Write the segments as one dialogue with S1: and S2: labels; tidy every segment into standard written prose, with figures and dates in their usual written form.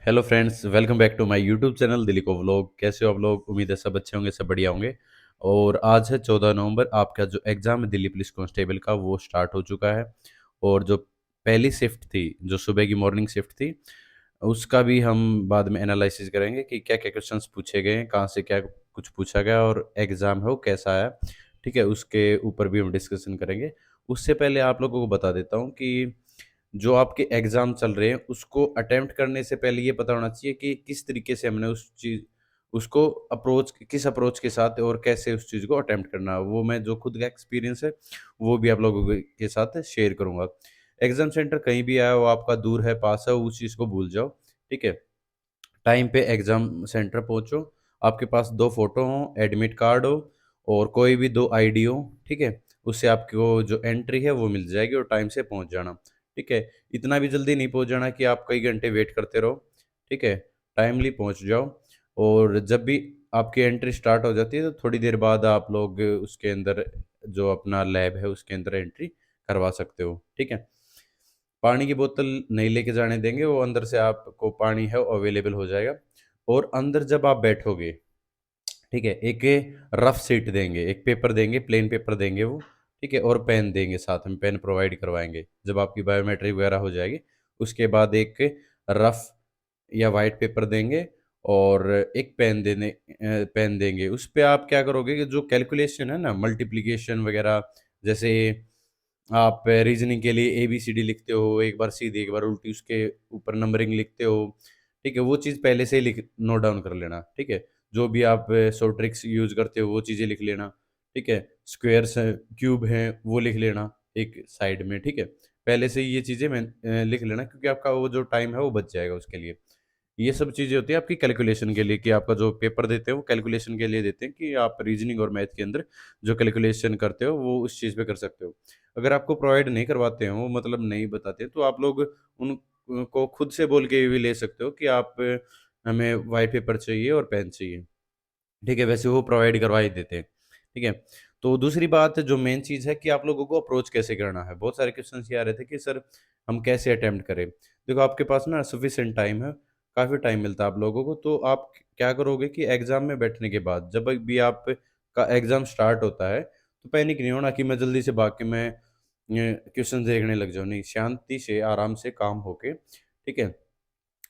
S1: Hello friends, welcome back to my YouTube channel दिली को vlog. कैसे हो आप लोग? उम्मीद है सब अच्छे होंगे, सब बढ़िया होंगे। और आज है 14 नवंबर। आपका जो एग्ज़ाम है दिल्ली पुलिस कांस्टेबल का, वो स्टार्ट हो चुका है। और जो पहली शिफ्ट थी, जो सुबह की मॉर्निंग शिफ्ट थी, उसका भी हम बाद में एनालिसिस करेंगे कि क्या क्या क्वेश्चंस पूछे गए हैं, कहाँ से क्या कुछ पूछा गया और एग्ज़ाम है वो कैसा आया। ठीक है, उसके ऊपर भी हम डिस्कशन करेंगे। उससे पहले आप लोगों को बता देता हूँ कि जो आपके एग्ज़ाम चल रहे हैं, उसको अटेम्प्ट करने से पहले ये पता होना चाहिए कि किस तरीके से हमने उस चीज़ उसको अप्रोच किस अप्रोच के साथ और कैसे उस चीज़ को अटेम्प्ट करना है। वो मैं जो खुद का एक्सपीरियंस है, वो भी आप लोगों के साथ शेयर करूँगा। एग्ज़ाम सेंटर कहीं भी आया हो, आपका दूर है, पास है, उस चीज़ को भूल जाओ, ठीक है? टाइम पे एग्ज़ाम सेंटर पहुँचो, आपके पास 2 फ़ोटो हों, एडमिट कार्ड हो और कोई भी 2 आईडी हो, ठीक है? उससे आपको जो एंट्री है वो मिल जाएगी और टाइम से पहुँच जाना, ठीक है? इतना भी जल्दी नहीं पहुँच जाना कि आप कई घंटे वेट करते रहो, ठीक है? टाइमली पहुँच जाओ। और जब भी आपकी एंट्री स्टार्ट हो जाती है, तो थोड़ी देर बाद आप लोग उसके अंदर जो अपना लैब है, उसके अंदर एंट्री करवा सकते हो, ठीक है? पानी की बोतल नहीं लेके जाने देंगे, वो अंदर से आपको पानी है वो अवेलेबल हो जाएगा। और अंदर जब आप बैठोगे, ठीक है, एक रफ शीट देंगे, एक पेपर देंगे, प्लेन पेपर देंगे वो, ठीक है, और पेन देंगे, साथ में पेन प्रोवाइड करवाएंगे जब आपकी बायोमेट्रिक वगैरह हो जाएगी। उसके बाद एक रफ या वाइट पेपर देंगे और एक पेन देंगे। उस पे आप क्या करोगे कि जो कैलकुलेशन है ना, मल्टीप्लिकेशन वगैरह, जैसे आप रीजनिंग के लिए ABCD लिखते हो, एक बार सीधी एक बार उल्टी, उसके ऊपर नंबरिंग लिखते हो, ठीक है, वो चीज़ पहले से ही लिख नोट डाउन कर लेना, ठीक है। जो भी आप शॉर्ट ट्रिक्स यूज़ करते हो वो चीज़ें लिख लेना, ठीक है। स्क्वायर्स हैं, क्यूब हैं, वो लिख लेना एक साइड में, ठीक है। पहले से ही ये चीज़ें मैं लिख लेना, क्योंकि आपका वो जो टाइम है वो बच जाएगा उसके लिए। ये सब चीज़ें होती हैं आपकी कैलकुलेशन के लिए, कि आपका जो पेपर देते हैं वो कैलकुलेशन के लिए देते हैं, कि आप रीजनिंग और मैथ के अंदर जो कैलकुलेशन करते हो वो उस चीज़ पे कर सकते हो। अगर आपको प्रोवाइड नहीं करवाते हो, मतलब नहीं बताते, तो आप लोग उन को खुद से बोल के भी ले सकते हो कि आप हमें व्हाइट पेपर चाहिए और पेन चाहिए। ठीक है, वैसे वो प्रोवाइड करवा ही देते हैं। ठीक है? तो दूसरी बात जो मेन चीज़ है कि आप लोगों को अप्रोच कैसे करना है। बहुत सारे क्वेश्चन्स ये आ रहे थे कि सर हम कैसे अटेम्प्ट करें? देखो, आपके पास ना सफिशिएंट टाइम है, काफ़ी टाइम मिलता है आप लोगों को, तो आप क्या करोगे कि एग्ज़ाम में बैठने के बाद जब भी आप का एग्ज़ाम स्टार्ट होता है, तो पैनिक नहीं होना कि मैं जल्दी से भाग के मैं क्वेश्चन देखने लग जाऊँ। नहीं, शांति से, आराम से, काम होके, ठीक है?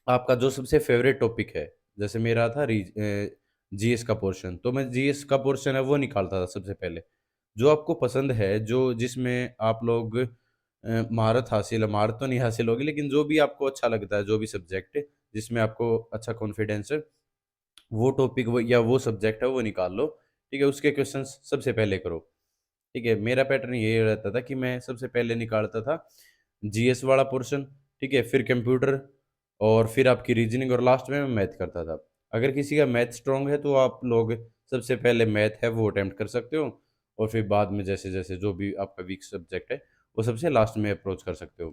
S1: आपका जो सबसे फ़ेवरेट टॉपिक है, जैसे मेरा था जीएस का पोर्शन, तो मैं जीएस का पोर्शन है वो निकालता था सबसे पहले। जो आपको पसंद है, जो जिसमें आप लोग महारत तो नहीं हासिल होगी, लेकिन जो भी आपको अच्छा लगता है, जो भी सब्जेक्ट जिसमें आपको अच्छा कॉन्फिडेंस है, वो टॉपिक वो या वो सब्जेक्ट है वो निकाल लो, ठीक है? उसके क्वेश्चंस सबसे पहले करो, ठीक है? मेरा पैटर्न ये रहता था कि मैं सबसे पहले निकालता था जीएस वाला पोर्शन, ठीक है? फिर कंप्यूटर और फिर आपकी रीजनिंग और लास्ट में मैं मैथ करता था। अगर किसी का मैथ स्ट्रॉन्ग है, तो आप लोग सबसे पहले मैथ है वो अटेम्प्ट कर सकते हो और फिर बाद में जैसे-जैसे जो भी आपका वीक सब्जेक्ट है, वो सबसे लास्ट में अप्रोच कर सकते हो,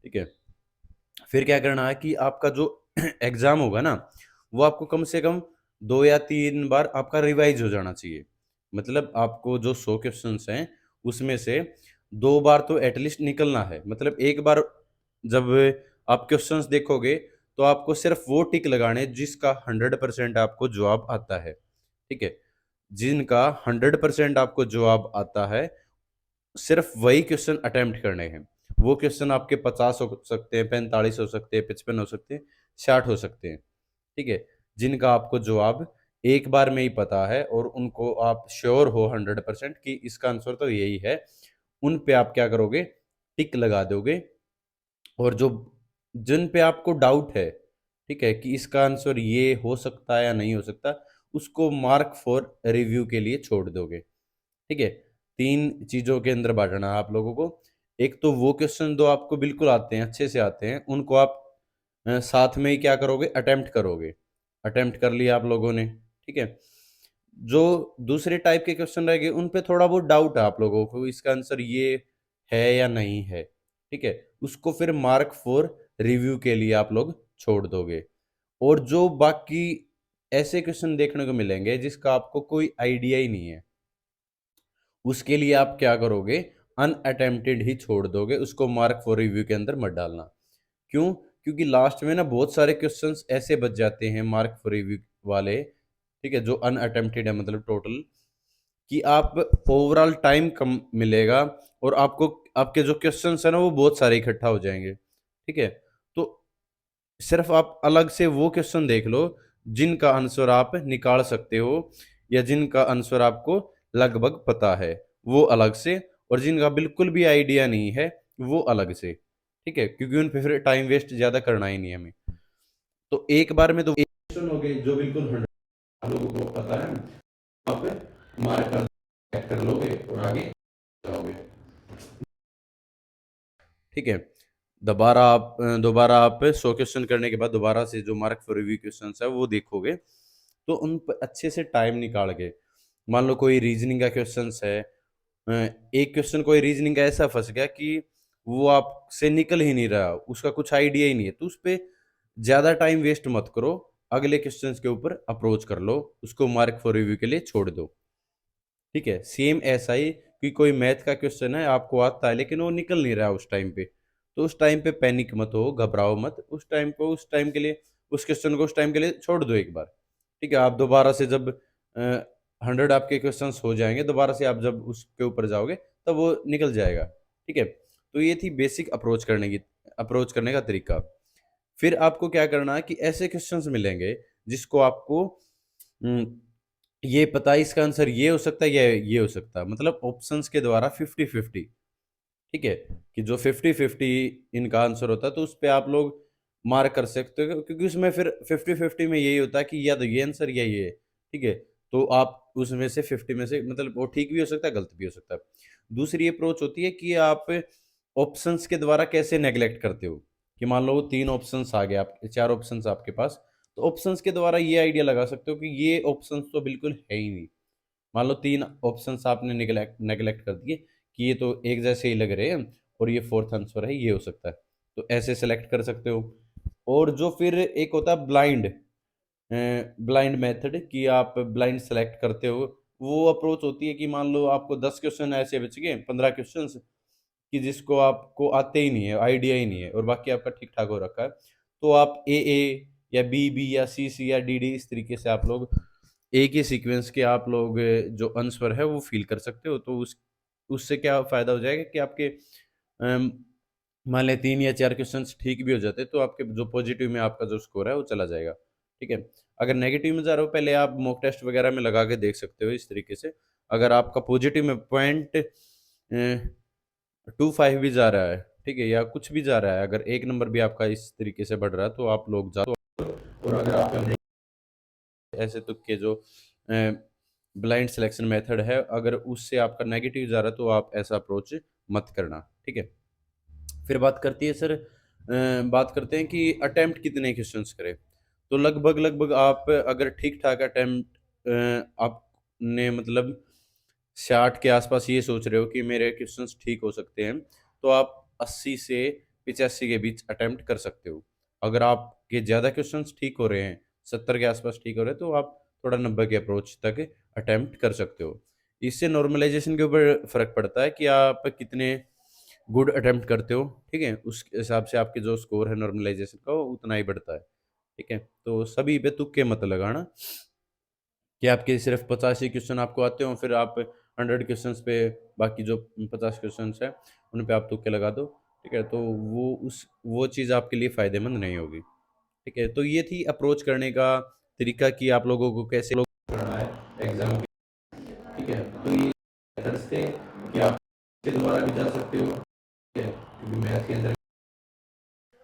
S1: ठीक है? फिर क्या करना है कि आपका जो एग्ज़ाम होगा ना, वो आपको कम से कम 2 या 3 बार आपका रिवाइज़ हो जाना चाहिए। मतलब आपको जो 100 क्वेश्चन्स हैं, उसमें से 2 बार तो एटलीस्ट निकलना है। मतलब एक बार जब आप क्वेश्चन्स देखोगे, तो आपको सिर्फ़ वो टिक लगाने हैं जिसका 100% आपको जवाब आता है, ठीक है? जिनका 100% आपको जवाब आता है, सिर्फ वही क्वेश्चन अटेम्प्ट करने हैं। वो क्वेश्चन आपके 50 हो सकते हैं, 45 हो सकते हैं, 55 हो सकते हैं, 60 हो सकते हैं, ठीक है? जिनका आपको जवाब एक बार में ही पता है और उनको आप श्योर हो 100% कि इसका आंसर तो यही है, उन पे आप क्या करोगे, टिक लगा दोगे। और जो जिन पे आपको डाउट है, ठीक है, कि इसका आंसर ये हो सकता है या नहीं हो सकता, उसको मार्क फॉर रिव्यू के लिए छोड़ दोगे। ठीक है? 3 चीज़ों के अंदर बाँटना है आप लोगों को। एक तो वो क्वेश्चन जो आपको बिल्कुल आते हैं, अच्छे से आते हैं, उनको आप साथ में ही क्या करोगे, अटेम्प्ट करोगे। अटेम्प्ट कर लिया आप लोगों ने, ठीक है? जो दूसरे टाइप के क्वेश्चन रह गए, उन पे थोड़ा बहुत डाउट है आप लोगों को, इसका आंसर ये है या नहीं है, ठीक है? उसको फिर मार्क फॉर रिव्यू के लिए आप लोग छोड़ दोगे। और जो बाकी ऐसे क्वेश्चन देखने को मिलेंगे जिसका आपको कोई आइडिया ही नहीं है, उसके लिए आप क्या करोगे, अनअटेम्प्टेड ही छोड़ दोगे, उसको मार्क फॉर रिव्यू के अंदर मत डालना। क्यों? क्योंकि लास्ट में ना बहुत सारे क्वेश्चंस ऐसे बच जाते हैं मार्क फॉर रिव्यू वाले, ठीक है, जो अनअटेम्प्टेड है मतलब टोटल, कि आप ओवरऑल टाइम कम मिलेगा और आपको आपके जो क्वेश्चंस है ना वो बहुत सारे इकट्ठा हो जाएंगे, ठीक है। तो सिर्फ आप अलग से वो क्वेश्चन देख लो जिनका आंसर आप निकाल सकते हो या जिनका आंसर आपको लगभग पता है, वो अलग से, और जिनका बिल्कुल भी आइडिया नहीं है वो अलग से, ठीक है, क्योंकि उन पे फिर टाइम वेस्ट ज्यादा करना ही नहीं है हमें। तो एक बार में तो एक क्वेश्चन हो गए जो बिल्कुल 100 लोगों को पता है, आप मार्क कर लोगे और आगे जाओगे, ठीक है। दोबारा आप 100 क्वेश्चन करने के बाद दोबारा से जो मार्क फॉर रिव्यू क्वेश्चन है वो देखोगे, तो उन पर अच्छे से टाइम निकाल के, मान लो कोई रीजनिंग का क्वेश्चन है, एक क्वेश्चन कोई रीजनिंग का ऐसा फंस गया कि वो आपसे निकल ही नहीं रहा, उसका कुछ आइडिया ही नहीं है, तो उस पर ज्यादा टाइम वेस्ट मत करो, अगले क्वेश्चन के ऊपर अप्रोच कर लो, उसको मार्क फॉर रिव्यू के लिए छोड़ दो, ठीक है। सेम ऐसा ही कि कोई मैथ का क्वेश्चन है आपको आता है लेकिन वो निकल नहीं रहा उस टाइम पे, तो उस टाइम पे पैनिक मत हो, घबराओ मत, उस टाइम के लिए उस क्वेश्चन को उस टाइम के लिए छोड़ दो एक बार, ठीक है। आप दोबारा से जब 100 आपके क्वेश्चन हो जाएंगे, दोबारा से आप जब उसके ऊपर जाओगे तब वो निकल जाएगा, ठीक है। तो ये थी बेसिक अप्रोच करने का तरीका। फिर आपको क्या करना है कि ऐसे क्वेश्चंस मिलेंगे जिसको आपको ये पता है इसका आंसर ये हो सकता है या ये हो सकता है, मतलब ऑप्शंस के द्वारा 50-50, ठीक है, कि जो 50-50 इनका आंसर होता है तो उस पे आप लोग मार्क कर सकते हो, क्योंकि उसमें फिर 50-50 में यही होता है कि या तो ये आंसर या ये, ठीक है। तो आप उसमें से 50 में से, मतलब वो ठीक भी हो सकता है गलत भी हो सकता है। दूसरी अप्रोच होती है कि आप ऑप्शंस के द्वारा कैसे नेग्लेक्ट करते हो, कि मान लो 3 ऑप्शंस आ गए, आप 4 ऑप्शंस आपके पास, तो ऑप्शंस के द्वारा ये आइडिया लगा सकते हो कि ये ऑप्शंस तो बिल्कुल है ही नहीं। मान लो 3 ऑप्शंस आपने नेग्लेक्ट नेग्लेक्ट कर दिए कि ये तो एक जैसे ही लग रहे हैं और ये फोर्थ आंसर है, ये हो सकता है, तो ऐसे सेलेक्ट कर सकते हो। और जो फिर एक होता है ब्लाइंड मेथड, कि आप ब्लाइंड सेलेक्ट करते हो, वो अप्रोच होती है कि मान लो आपको 10 क्वेश्चन ऐसे बच गए, 15 क्वेश्चन कि जिसको आपको आते ही नहीं है, आइडिया ही नहीं है, और बाकी आपका ठीक ठाक हो रखा है, तो आप ए या बी या सी या डी इस तरीके से आप लोग एक ही सीक्वेंस के आप लोग जो आंसर है वो फील कर सकते हो। तो उस उससे क्या फायदा हो जाएगा कि आपके अम, मान लें 3 या 4 क्वेश्चंस ठीक भी हो जाते तो आपके जो पॉजिटिव में आपका जो स्कोर है वो चला जाएगा, ठीक है। अगर नेगेटिव में जा रहे हो, पहले आप मॉक टेस्ट वगैरह में लगा के देख सकते हो इस तरीके से। अगर आपका पॉजिटिव में पॉइंट 25 भी जा रहा है, ठीक है, या कुछ भी जा रहा है, अगर एक नंबर भी आपका इस तरीके से बढ़ रहा है तो आप लोग जा, और अगर आपका ऐसे तुक्के जो ब्लाइंड सिलेक्शन मेथड है, अगर उससे आपका नेगेटिव जा रहा है तो आप ऐसा अप्रोच मत करना, ठीक है। फिर बात करते हैं कि अटेम्प्ट कितने क्वेश्चंस करें। तो लगभग आप अगर ठीक ठाक अटेम्प्ट आपने मतलब 60 के आसपास ये सोच रहे हो कि मेरे क्वेश्चंस ठीक हो सकते हैं, तो आप 80 से 85 के बीच अटेम्प्ट कर सकते हो। अगर आपके ज़्यादा क्वेश्चंस ठीक हो रहे हैं, 70 के आसपास ठीक हो रहे हैं, तो आप थोड़ा 90 के अप्रोच तक अटेम्प्ट कर सकते हो। इससे नॉर्मलाइजेशन के ऊपर फ़र्क पड़ता है कि आप कितने गुड अटेम्प्ट करते हो, ठीक है, उस हिसाब से आपके जो स्कोर है नॉर्मलाइजेशन का वो उतना ही बढ़ता है, ठीक है। तो सभी पे तुक्के मत लगाना कि आपके सिर्फ 85 क्वेश्चन आपको आते हो, फिर आप 100 क्वेश्चंस पे बाकी जो 50 क्वेश्चंस है उन पे आप तुक्के लगा दो, ठीक है। तो वो चीज़ आपके लिए फ़ायदेमंद नहीं होगी, ठीक है। तो ये थी अप्रोच करने का तरीका कि आप लोगों को कैसे लोग करना है एग्जाम, ठीक है। तो ये मेथड्स थे कि आप के द्वारा भी जा सकते हो, ठीक है, क्योंकि मैथ के अंदर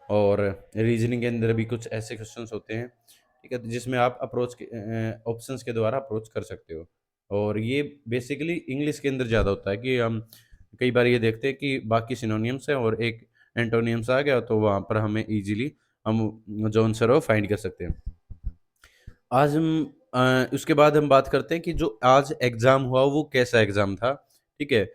S1: और रीजनिंग के अंदर भी कुछ ऐसे क्वेश्चंस होते हैं, ठीक है, तो जिसमें आप ऑप्शंस के द्वारा अप्रोच कर सकते हो। और ये बेसिकली इंग्लिश के अंदर ज़्यादा होता है कि हम कई बार ये देखते हैं कि बाकी सिनोनियम्स है और एक एंटोनियम्स आ गया, तो वहाँ पर हमें इजीली हम जो आंसर है वो फाइंड कर सकते हैं। आज हम उसके बाद हम बात करते हैं कि जो आज एग्ज़ाम हुआ वो कैसा एग्ज़ाम था, ठीक है?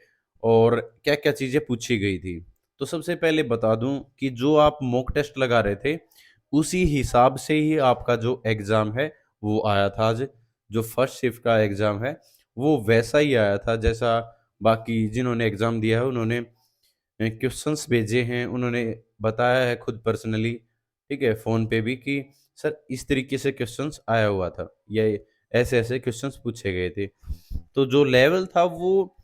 S1: और क्या-क्या चीज़ें पूछी गई थी। तो सबसे पहले बता दूँ कि जो आप मॉक टेस्ट लगा रहे थे, उसी हिसाब से ही आपका जो एग्ज़ाम है वो आया था आज। जो फर्स्ट शिफ्ट का एग्ज़ाम है, वो वैसा ही आया था जैसा बाकी जिन्होंने एग्ज़ाम दिया है उन्होंने क्वेश्चंस भेजे हैं, उन्होंने बताया है खुद पर्सनली, ठीक है, फ़ोन पे भी कि सर इस तरीके से क्वेश्चंस आया हुआ था, या ऐसे-ऐसे क्वेश्चंस पूछे गए थे। तो जो लेवल था वो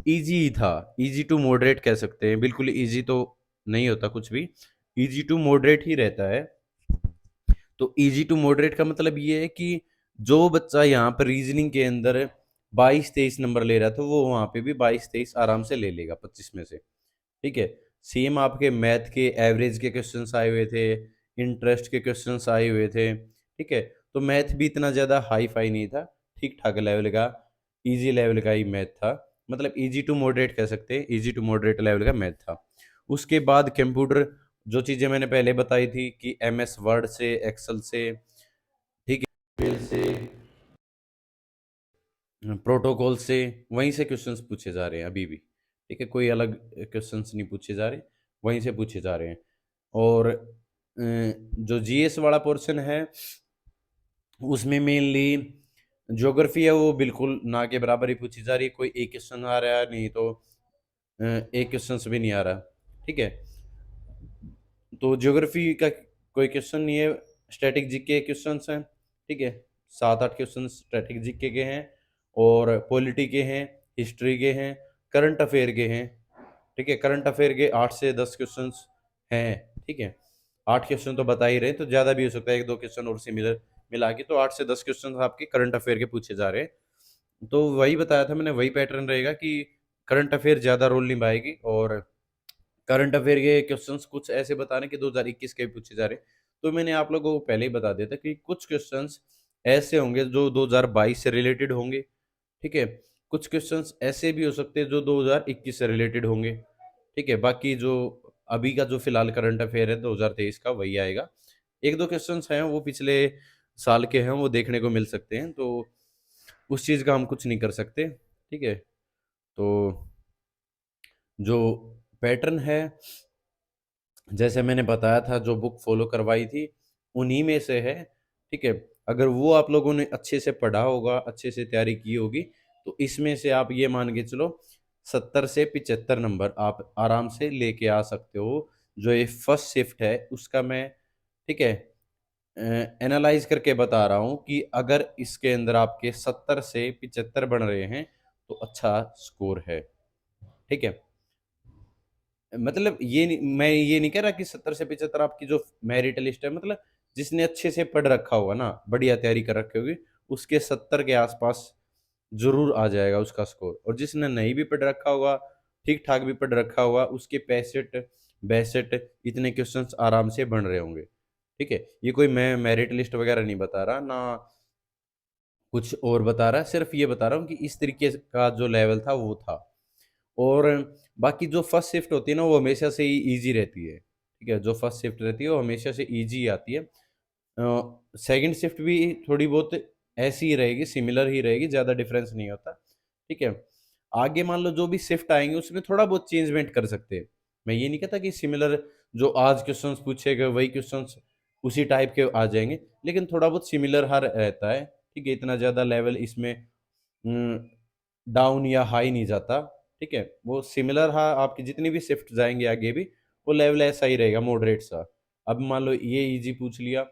S1: ईज़ी ही था, ईज़ी टू मॉडरेट कह सकते हैं, बिल्कुल ईज़ी तो नहीं होता कुछ भी, ईज़ी टू मॉडरेट ही रहता है। तो ईज़ी टू मॉडरेट का मतलब ये है कि जो बच्चा यहाँ पर रीज़निंग के अंदर 22-23 नंबर ले रहा था, वो वहाँ पे भी 22-23 आराम से ले लेगा 25 में से, ठीक है? सेम आपके मैथ के एवरेज के क्वेश्चन्स आए हुए थे, इंटरेस्ट के क्वेश्चन्स आए हुए थे, ठीक है? तो मैथ भी इतना ज़्यादा हाई-फाई नहीं था, ठीक-ठाक लेवल का, ईज़ी लेवल का ही मैथ था। मतलब ईज़ी टू मॉडरेट कह सकते हैं, ईज़ी टू मॉडरेट लेवल का मैथ था। उसके बाद कंप्यूटर, जो चीज़ें मैंने पहले बताई थी कि एमएस वर्ड से, एक्सेल से, ठीक है? मेल से, प्रोटोकॉल से, वहीं से क्वेश्चंस पूछे जा रहे हैं अभी भी, ठीक है? कोई अलग क्वेश्चंस नहीं पूछे जा रहे, वहीं से पूछे जा रहे हैं। और जो जीएस वाला पोर्शन है, उसमें मेनली ज्योग्राफी है, वो बिल्कुल ना के बराबर ही पूछी जा रही है। कोई एक क्वेश्चन आ रहा है, नहीं तो एक क्वेश्चन भी नहीं आ रहा, ठीक है? तो ज्योग्राफी का कोई क्वेश्चन नहीं है, स्टैटिक जीके क्वेश्चंस हैं, ठीक है? 7-8 क्वेश्चन स्टैटिक जीके के हैं, और पॉलिटी के हैं, हिस्ट्री के हैं, करंट अफेयर के हैं, ठीक है? करंट अफेयर के 8 से 10 क्वेश्चंस हैं, ठीक है? 8 क्वेश्चन तो बता ही रहे हैं, तो ज़्यादा भी हो सकता है, 1-2 क्वेश्चन और सिमिलर मिला के, तो 8 से 10 क्वेश्चन आपके करंट अफेयर के पूछे जा रहे हैं। तो वही बताया था मैंने, वही पैटर्न रहेगा कि करंट अफेयर ज़्यादा रोल निभाएगी, और करंट अफेयर के क्वेश्चंस कुछ ऐसे बता रहे हैं कि 2021 के भी पूछे जा रहे हैं। तो मैंने आप लोगों को पहले ही बता दिया था कि कुछ क्वेश्चंस ऐसे होंगे जो 2022 से रिलेटेड होंगे, ठीक है? कुछ क्वेश्चंस ऐसे भी हो सकते हैं जो 2021 से रिलेटेड होंगे, ठीक है? बाकी जो अभी का जो फिलहाल करंट अफेयर है 2023 का, वही आएगा। 1-2 क्वेश्चंस हैं वो पिछले साल के हैं, वो देखने को मिल सकते हैं, तो उस चीज़ का हम कुछ नहीं कर सकते, ठीक है? तो जो पैटर्न है, जैसे मैंने बताया था, जो बुक फ़ॉलो करवाई थी, उन्हीं में से है, ठीक है? अगर वो आप लोगों ने अच्छे से पढ़ा होगा, अच्छे से तैयारी की होगी, तो इसमें से आप ये मान के चलो 70 से 75 नंबर आप आराम से लेके आ सकते हो। जो ये फर्स्ट शिफ्ट है, उसका मैं, ठीक है, एनालाइज़ करके बता रहा हूँ कि अगर इसके अंदर आपके 70 से 75 बन रहे हैं, तो अच्छा स्कोर है, ठीक है? मतलब ये नहीं, मैं ये नहीं कह रहा कि 70 से 75 आपकी जो मेरिट लिस्ट है, मतलब जिसने अच्छे से पढ़ रखा होगा ना, बढ़िया तैयारी कर रखी होगी, उसके 70 के आसपास ज़रूर आ जाएगा उसका स्कोर, और जिसने नहीं भी पढ़ रखा होगा, ठीक-ठाक भी पढ़ रखा होगा, उसके 65-62 इतने क्वेश्चंस आराम से बन रहे होंगे, ठीक है? ये कोई मैं मेरिट लिस्ट वगैरह नहीं बता रहा, ना कुछ और बता रहा, सिर्फ़ ये बता रहा हूँ कि इस तरीके का जो लेवल था, वो था। और बाकी जो फर्स्ट शिफ्ट होती है ना, वो हमेशा से ही ईज़ी रहती है, ठीक है? जो फर्स्ट शिफ्ट रहती है, वो हमेशा से ईज़ी ही आती है। सेकंड शिफ्ट भी थोड़ी बहुत ऐसी ही रहेगी, सिमिलर ही रहेगी, ज़्यादा डिफरेंस नहीं होता, ठीक है? आगे मान लो जो भी शिफ्ट आएँगे, उसमें थोड़ा बहुत चेंजमेंट कर सकते हैं। मैं ये नहीं कहता कि सिमिलर जो आज क्वेश्चन्स पूछे गए, वही क्वेश्चन्स उसी टाइप के आ जाएँगे, लेकिन थोड़ा बहुत सिमिलर हर रहता है, ठीक है? इतना ज़्यादा लेवल इसमें उम, डाउन या हाई नहीं जाता, ठीक है? वो सिमिलर, हाँ, आपकी जितनी भी शिफ्ट जाएँगे आगे भी, वो लेवल ऐसा ही रहेगा, मॉडरेट सा। अब मान लो ये ईज़ी पूछ लिया,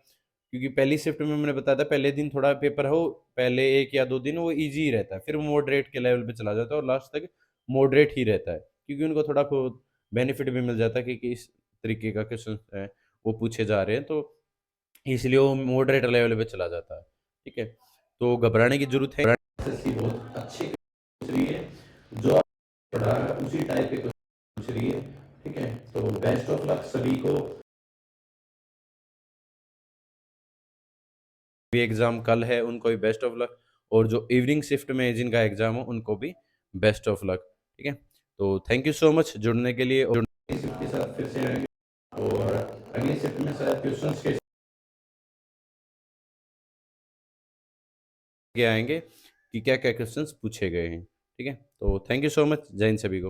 S1: क्योंकि पहली शिफ्ट में मैंने बताया था, पहले दिन थोड़ा पेपर हो, पहले 1 या 2 दिन वो ईज़ी ही रहता है, फिर वो मॉडरेट के लेवल पे चला जाता है, और लास्ट तक मॉडरेट ही रहता है। क्योंकि उनको थोड़ा बहुत बेनिफिट भी मिल जाता है कि इस तरीके का क्वेश्चन है, वो पूछे जा रहे हैं, तो इसलिए वो मॉडरेट लेवल पे चला जाता है, ठीक है? तो घबराने की ज़रूरत है, एसएससी बहुत अच्छी पूछ रही है, जो आप पढ़ा है उसी टाइप के क्वेश्चन पूछ रही है, ठीक है? तो बेस्ट ऑफ लक सभी को। भी एग्ज़ाम कल है, उनको भी बेस्ट ऑफ लक, और जो इवनिंग शिफ्ट में जिनका एग्ज़ाम हो, उनको भी बेस्ट ऑफ लक, ठीक है? तो थैंक यू सो मच जुड़ने के लिए, और अगली शिफ्ट के साथ फिर से आएँगे, और अगली शिफ्ट में शायद क्वेश्चंस के आएँगे कि क्या-क्या क्वेश्चंस पूछे गए हैं, ठीक है? तो थैंक यू सो मच, जय हिंद सभी को।